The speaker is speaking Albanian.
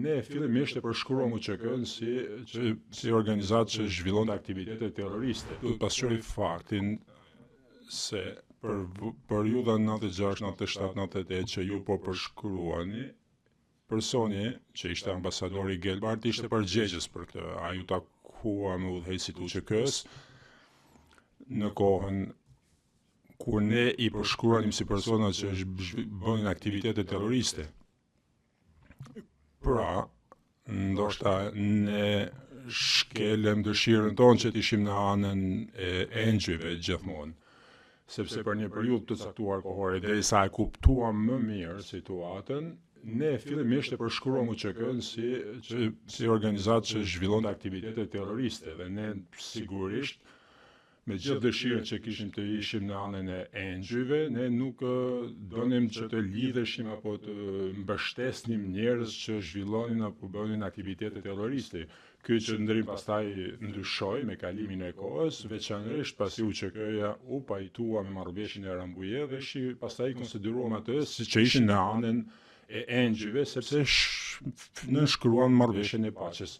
ne fillimisht e përshkruam UÇK-n si organizatë që zhvillon aktivitete terroriste. Duhet pasqyroj faktin se për periudhën 96, 97, 98 që ju po përshkruani, personi që ishte ambasadori Gelbart ishte përgjegjës për këtë. Ai u takua me udhëheqësit UÇK-s në kohën kur ne i përshkruanim si persona që bënin aktivitete terroriste. Pra, ndoshta ne shkelem dëshirën tonë që t'ishim në anën e engjëjve gjithmonë, sepse për një periudhë të caktuar kohore, derisa e kuptuam më mirë situatën, ne fillimisht e përshkruam UÇK-n si organizatë që zhvillon aktivitete terroriste dhe ne sigurisht me gjithë dëshirën që kishim të ishim në anën e engjëjve, ne nuk donim që të lidheshim apo të mbështesnim njerëz që zhvillonin apo bënin aktivitete terroriste. Ky qëndrim pastaj ndryshoi me kalimin e kohës, veçanërisht pasi UÇK-ja u pajtua me marrëveshjen e Rambuje dhe pastaj konsideruam atë si që ishin në anën e engjëjve sepse nënshkruan marrëveshjen e paqes.